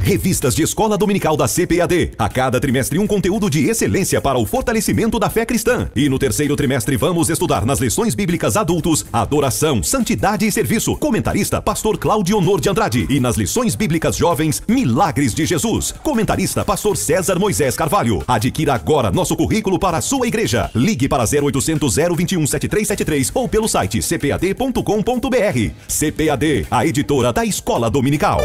Revistas de Escola Dominical da CPAD. A cada trimestre um conteúdo de excelência para o fortalecimento da fé cristã. E no terceiro trimestre vamos estudar nas lições bíblicas adultos, adoração, santidade e serviço. Comentarista Pastor Cláudio Honor de Andrade. E nas lições bíblicas jovens, Milagres de Jesus. Comentarista Pastor César Moisés Carvalho. Adquira agora nosso currículo para a sua igreja. Ligue para 0800 021 7373 ou pelo site cpad.com.br. CPAD, a editora da Escola Dominical.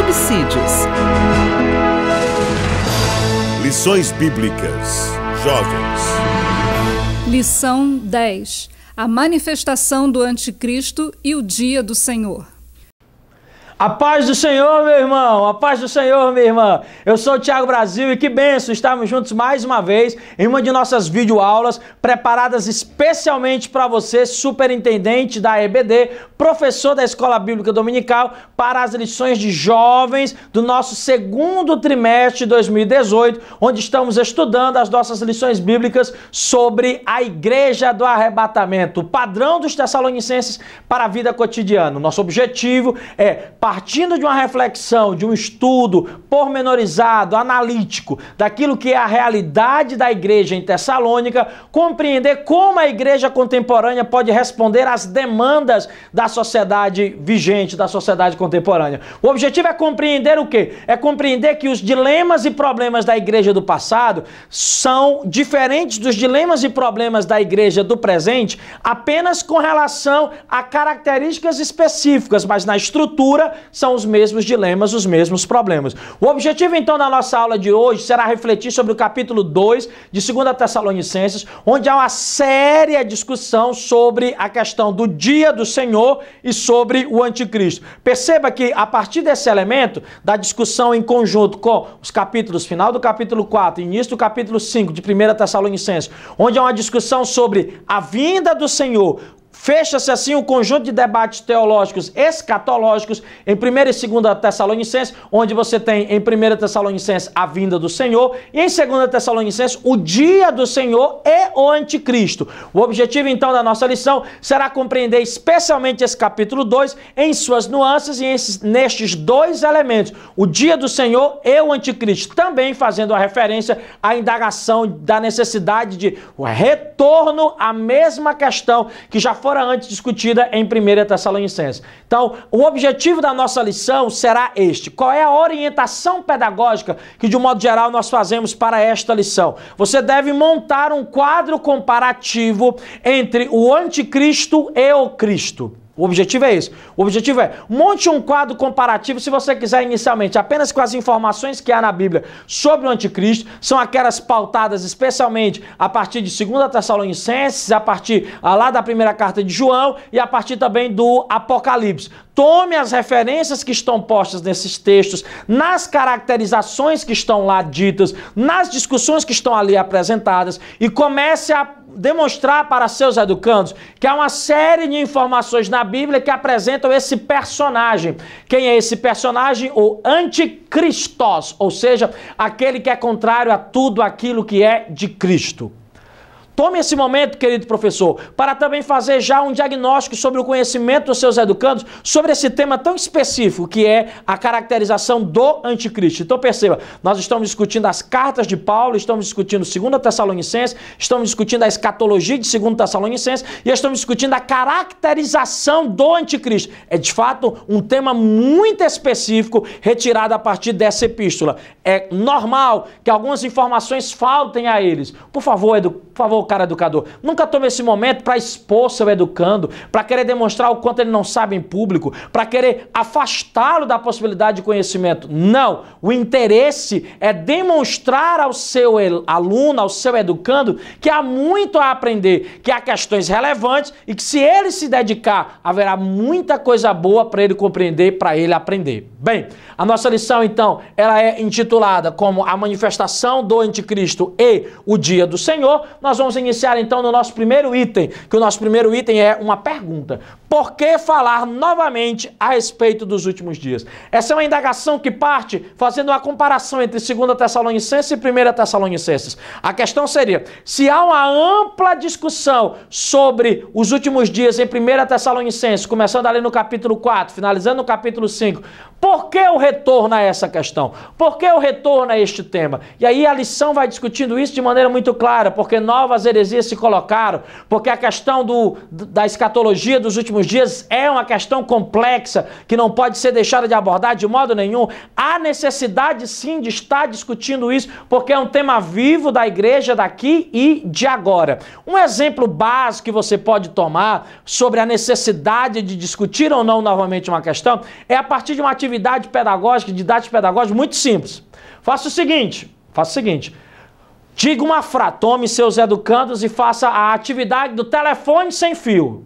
Subsídios. Lições Bíblicas Jovens. Lição 10. A manifestação do Anticristo e o dia do Senhor. A paz do Senhor, meu irmão, a paz do Senhor, minha irmã. Eu sou o Thiago Brasil e que bênção estarmos juntos mais uma vez em uma de nossas videoaulas preparadas especialmente para você, superintendente da EBD, professor da Escola Bíblica Dominical, para as lições de jovens do nosso segundo trimestre de 2018, onde estamos estudando as nossas lições bíblicas sobre a Igreja do Arrebatamento, o padrão dos Tessalonicenses para a vida cotidiana. Nosso objetivo é, partindo de uma reflexão, de um estudo pormenorizado, analítico, daquilo que é a realidade da igreja em Tessalônica, compreender como a igreja contemporânea pode responder às demandas da sociedade vigente, da sociedade contemporânea. O objetivo é compreender o quê? É compreender que os dilemas e problemas da igreja do passado são diferentes dos dilemas e problemas da igreja do presente, apenas com relação a características específicas, mas na estrutura são os mesmos dilemas, os mesmos problemas. O objetivo, então, da nossa aula de hoje será refletir sobre o capítulo 2 de 2 Tessalonicenses, onde há uma séria discussão sobre a questão do dia do Senhor e sobre o anticristo. Perceba que, a partir desse elemento, da discussão em conjunto com os capítulos, final do capítulo 4 e início do capítulo 5 de 1 Tessalonicenses, onde há uma discussão sobre a vinda do Senhor, fecha-se assim um conjunto de debates teológicos escatológicos em 1 e 2 Tessalonicenses, onde você tem em 1 Tessalonicenses a vinda do Senhor e em 2 Tessalonicenses o dia do Senhor e o anticristo. O objetivo então da nossa lição será compreender especialmente esse capítulo 2 em suas nuances e nestes dois elementos, o dia do Senhor e o anticristo, também fazendo a referência à indagação da necessidade de retorno à mesma questão que já fora antes discutida em 1 Tessalonicenses. Então, o objetivo da nossa lição será este. Qual é a orientação pedagógica que, de um modo geral, nós fazemos para esta lição? Você deve montar um quadro comparativo entre o anticristo e o Cristo. O objetivo é esse. O objetivo é, monte um quadro comparativo, se você quiser inicialmente, apenas com as informações que há na Bíblia sobre o anticristo, são aquelas pautadas especialmente a partir de 2 Tessalonicenses, a partir lá da primeira carta de João e a partir também do Apocalipse. Tome as referências que estão postas nesses textos, nas caracterizações que estão lá ditas, nas discussões que estão ali apresentadas e comece a demonstrar para seus educandos que há uma série de informações na Bíblia que apresentam esse personagem. Quem é esse personagem? O anticristos, ou seja, aquele que é contrário a tudo aquilo que é de Cristo. Tome esse momento, querido professor, para também fazer já um diagnóstico sobre o conhecimento dos seus educandos sobre esse tema tão específico que é a caracterização do anticristo. Então perceba, nós estamos discutindo as cartas de Paulo, estamos discutindo 2 Tessalonicenses, estamos discutindo a escatologia de 2 Tessalonicenses e estamos discutindo a caracterização do anticristo. É de fato um tema muito específico retirado a partir dessa epístola. É normal que algumas informações faltem a eles. Por favor, cara educador. Nunca tome esse momento para expor seu educando, para querer demonstrar o quanto ele não sabe em público, para querer afastá-lo da possibilidade de conhecimento. Não. O interesse é demonstrar ao seu aluno, ao seu educando, que há muito a aprender, que há questões relevantes e que se ele se dedicar, haverá muita coisa boa para ele compreender, para ele aprender. Bem, a nossa lição então, ela é intitulada como a manifestação do anticristo e o dia do Senhor. Nós vamos iniciar então no nosso primeiro item, que o nosso primeiro item é uma pergunta. Por que falar novamente a respeito dos últimos dias? Essa é uma indagação que parte fazendo uma comparação entre 2 Tessalonicenses e 1 Tessalonicenses. A questão seria, se há uma ampla discussão sobre os últimos dias em 1 Tessalonicenses, começando ali no capítulo 4, finalizando no capítulo 5, por que o retorno a essa questão? Por que o retorno a este tema? E aí a lição vai discutindo isso de maneira muito clara, porque novas heresias se colocaram, porque a questão da escatologia dos últimos dias é uma questão complexa, que não pode ser deixada de abordar de modo nenhum. Há necessidade sim de estar discutindo isso, porque é um tema vivo da igreja daqui e de agora. Um exemplo básico que você pode tomar sobre a necessidade de discutir ou não novamente uma questão, é a partir de uma atividade pedagógica, didática pedagógica muito simples. Faça o seguinte, diga uma frase, tome seus educandos e faça a atividade do telefone sem fio.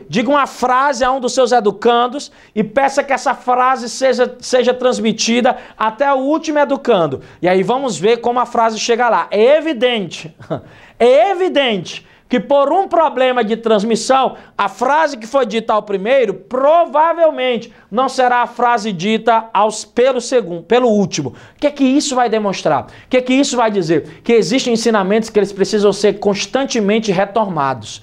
Diga uma frase a um dos seus educandos e peça que essa frase seja transmitida até o último educando. E aí vamos ver como a frase chega lá. É evidente que por um problema de transmissão, a frase que foi dita ao primeiro, provavelmente não será a frase dita pelo último. O que é que isso vai demonstrar? O que é que isso vai dizer? Que existem ensinamentos que eles precisam ser constantemente retomados.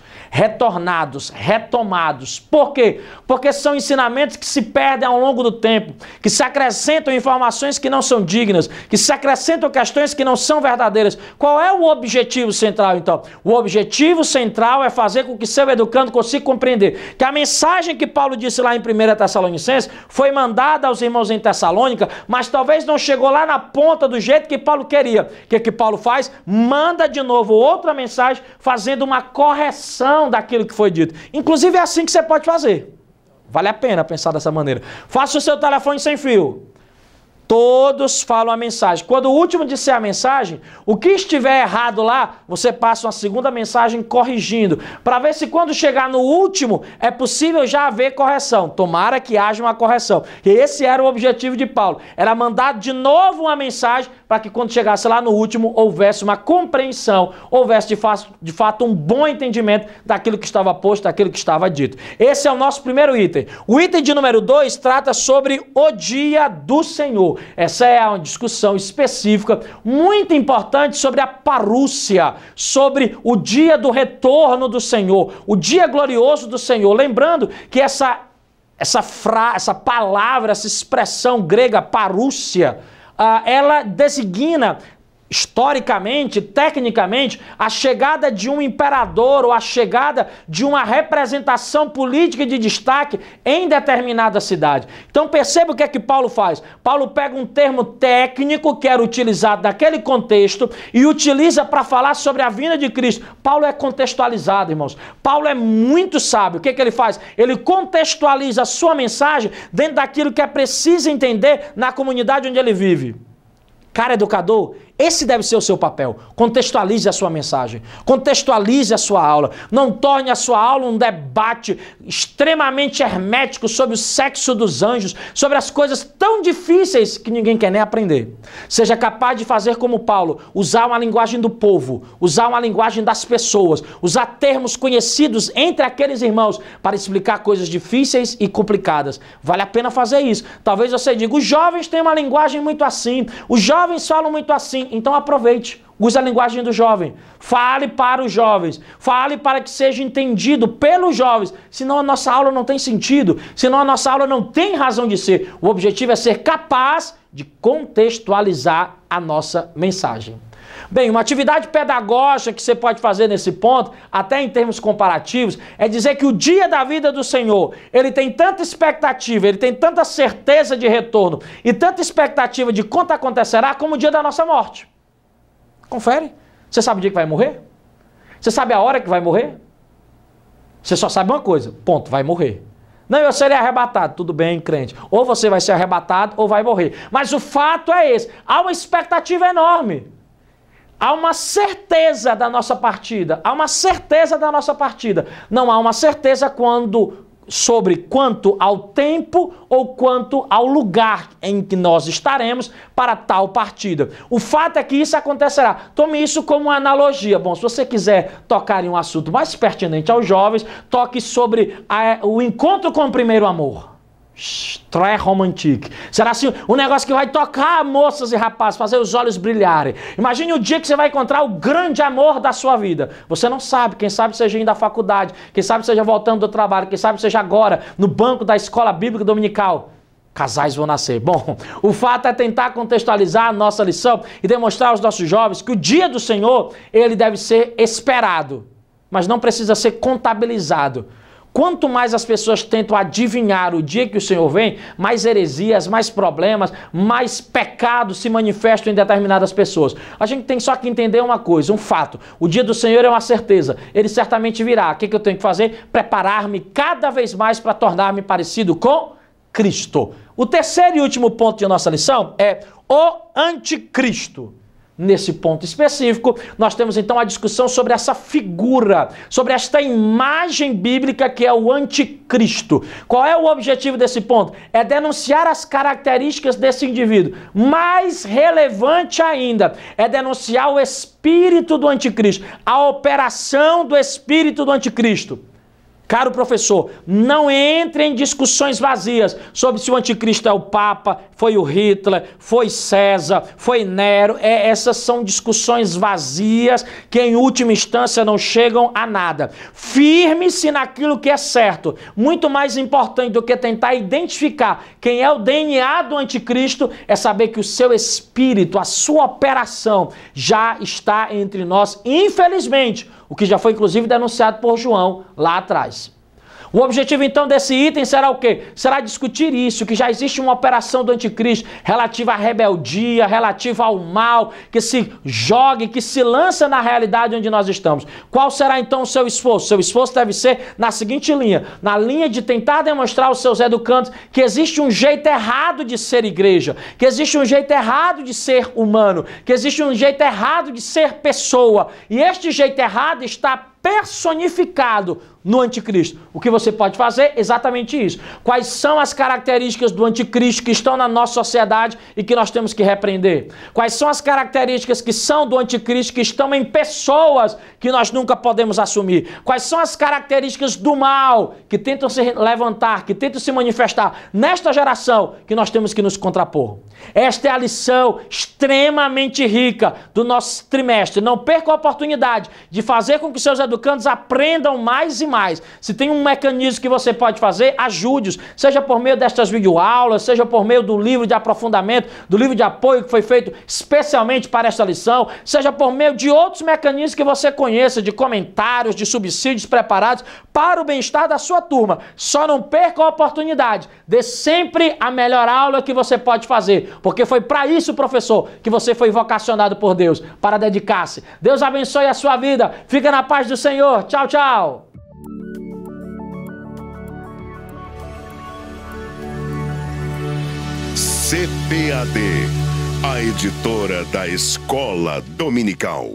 Por quê? Porque são ensinamentos que se perdem ao longo do tempo, que se acrescentam informações que não são dignas, que se acrescentam questões que não são verdadeiras. Qual é o objetivo central, então? O objetivo central é fazer com que seu educando consiga compreender que a mensagem que Paulo disse lá em 1 Tessalonicenses foi mandada aos irmãos em Tessalônica, mas talvez não chegou lá na ponta do jeito que Paulo queria. O que que Paulo faz? Manda de novo outra mensagem, fazendo uma correção daquilo que foi dito. Inclusive é assim que você pode fazer. Vale a pena pensar dessa maneira. Faça o seu telefone sem fio. Todos falam a mensagem. Quando o último disser a mensagem, o que estiver errado lá, você passa uma segunda mensagem corrigindo, para ver se quando chegar no último, é possível já haver correção. Tomara que haja uma correção. E esse era o objetivo de Paulo. Era mandar de novo uma mensagem, para que quando chegasse lá no último, houvesse uma compreensão, houvesse de fato um bom entendimento daquilo que estava posto, daquilo que estava dito. Esse é o nosso primeiro item. O item de número 2 trata sobre o dia do Senhor. Essa é uma discussão específica, muito importante sobre a parúcia, sobre o dia do retorno do Senhor, o dia glorioso do Senhor. Lembrando que essa palavra, essa expressão grega, parúcia, ela designa historicamente, tecnicamente, a chegada de um imperador ou a chegada de uma representação política de destaque em determinada cidade. Então perceba o que é que Paulo faz. Paulo pega um termo técnico que era utilizado naquele contexto e utiliza para falar sobre a vinda de Cristo. Paulo é contextualizado, irmãos. Paulo é muito sábio. O que é que ele faz? Ele contextualiza a sua mensagem dentro daquilo que é preciso entender na comunidade onde ele vive. Cara educador, esse deve ser o seu papel. Contextualize a sua mensagem, contextualize a sua aula. Não torne a sua aula um debate extremamente hermético sobre o sexo dos anjos, sobre as coisas tão difíceis que ninguém quer nem aprender. Seja capaz de fazer como Paulo, usar uma linguagem do povo, usar uma linguagem das pessoas, usar termos conhecidos entre aqueles irmãos para explicar coisas difíceis e complicadas. Vale a pena fazer isso. Talvez você diga, os jovens têm uma linguagem muito assim, os jovens falam muito assim. Então aproveite, use a linguagem do jovem, fale para os jovens, fale para que seja entendido pelos jovens, senão a nossa aula não tem sentido, senão a nossa aula não tem razão de ser. O objetivo é ser capaz de contextualizar a nossa mensagem. Bem, uma atividade pedagógica que você pode fazer nesse ponto, até em termos comparativos, é dizer que o dia da vida do Senhor, ele tem tanta expectativa, ele tem tanta certeza de retorno e tanta expectativa de quanto acontecerá como o dia da nossa morte. Confere. Você sabe o dia que vai morrer? Você sabe a hora que vai morrer? Você só sabe uma coisa, ponto, vai morrer. Não, eu serei arrebatado, tudo bem, crente. Ou você vai ser arrebatado ou vai morrer. Mas o fato é esse, há uma expectativa enorme. Há uma certeza da nossa partida, há uma certeza da nossa partida. Não há uma certeza sobre quanto ao tempo ou quanto ao lugar em que nós estaremos para tal partida. O fato é que isso acontecerá. Tome isso como uma analogia. Bom, se você quiser tocar em um assunto mais pertinente aos jovens, toque sobre o encontro com o primeiro amor. Très romantique. Será assim um negócio que vai tocar moças e rapazes, fazer os olhos brilharem. Imagine o dia que você vai encontrar o grande amor da sua vida. Você não sabe, quem sabe seja indo à faculdade, quem sabe seja voltando do trabalho, quem sabe seja agora no banco da escola bíblica dominical. Casais vão nascer. Bom, o fato é tentar contextualizar a nossa lição e demonstrar aos nossos jovens que o dia do Senhor, ele deve ser esperado, mas não precisa ser contabilizado. Quanto mais as pessoas tentam adivinhar o dia que o Senhor vem, mais heresias, mais problemas, mais pecados se manifestam em determinadas pessoas. A gente tem só que entender uma coisa, um fato. O dia do Senhor é uma certeza. Ele certamente virá. O que eu tenho que fazer? Preparar-me cada vez mais para tornar-me parecido com Cristo. O terceiro e último ponto de nossa lição é o anticristo. Nesse ponto específico, nós temos então a discussão sobre essa figura, sobre esta imagem bíblica que é o anticristo. Qual é o objetivo desse ponto? É denunciar as características desse indivíduo. Mais relevante ainda, é denunciar o espírito do anticristo, a operação do espírito do anticristo. Caro professor, não entre em discussões vazias sobre se o anticristo é o Papa, foi o Hitler, foi César, foi Nero. Essas são discussões vazias que em última instância não chegam a nada. Firme-se naquilo que é certo. Muito mais importante do que tentar identificar quem é o DNA do anticristo é saber que o seu espírito, a sua operação já está entre nós, infelizmente. O que já foi inclusive denunciado por João lá atrás. O objetivo então desse item será o quê? Será discutir isso, que já existe uma operação do anticristo relativa à rebeldia, relativa ao mal, que se jogue, que se lança na realidade onde nós estamos. Qual será então o seu esforço? Seu esforço deve ser na seguinte linha, na linha de tentar demonstrar aos seus educandos que existe um jeito errado de ser igreja, que existe um jeito errado de ser humano, que existe um jeito errado de ser pessoa, e este jeito errado está personificado no anticristo. O que você pode fazer? Exatamente isso. Quais são as características do anticristo que estão na nossa sociedade e que nós temos que repreender? Quais são as características que são do anticristo que estão em pessoas que nós nunca podemos assumir? Quais são as características do mal que tentam se levantar, que tentam se manifestar nesta geração que nós temos que nos contrapor? Esta é a lição extremamente rica do nosso trimestre. Não perca a oportunidade de fazer com que seus educandos aprendam mais e mais. Se tem um mecanismo que você pode fazer, ajude-os, seja por meio destas videoaulas, seja por meio do livro de aprofundamento, do livro de apoio que foi feito especialmente para esta lição, seja por meio de outros mecanismos que você conheça, de comentários, de subsídios preparados para o bem-estar da sua turma. Só não perca a oportunidade. Dê sempre a melhor aula que você pode fazer, porque foi para isso, professor, que você foi vocacionado por Deus, para dedicar-se. Deus abençoe a sua vida. Fica na paz do Senhor. Tchau, tchau. CPAD, a editora da Escola Dominical.